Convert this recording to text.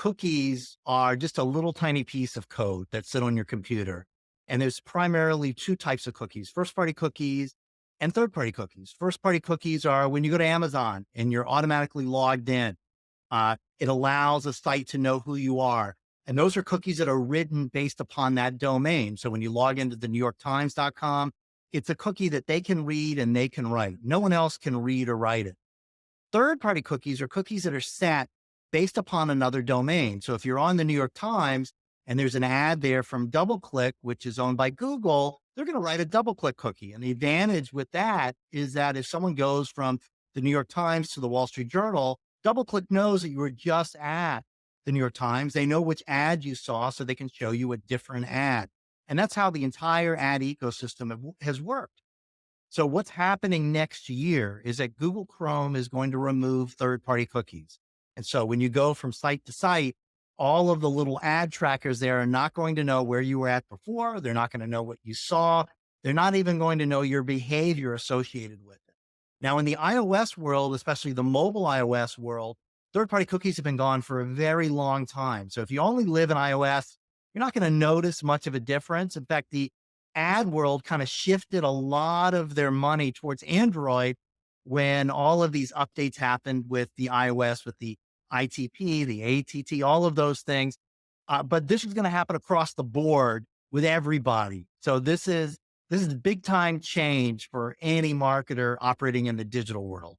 cookies are just a little tiny piece of code that sit on your computer. And there's primarily two types of cookies, first party cookies and third party cookies. First party cookies are when you go to Amazon and you're automatically logged in. It allows a site to know who you are. And those are cookies that are written based upon that domain. So when you log into the NewYorkTimes.com, it's a cookie that they can read and they can write. No one else can read or write it. Third party cookies are cookies that are set based upon another domain. So if you're on the New York Times and there's an ad there from DoubleClick, which is owned by Google, they're going to write a DoubleClick cookie. And the advantage with that is that if someone goes from the New York Times to the Wall Street Journal, DoubleClick knows that you were just at the New York Times. They know which ad you saw, so they can show you a different ad. And that's how the entire ad ecosystem has worked. So what's happening next year is that Google Chrome is going to remove third-party cookies. And so when you go from site to site, all of the little ad trackers there are not going to know where you were at before. They're not going to know what you saw. They're not even going to know your behavior associated with it. Now, in the iOS world, especially the mobile iOS world, third-party cookies have been gone for a very long time. So if you only live in iOS, you're not going to notice much of a difference. In fact, the ad world kind of shifted a lot of their money towards Android when all of these updates happened with the iOS, with the ITP, the ATT, all of those things. But this is going to happen across the board with everybody. So this is big time change for any marketer operating in the digital world.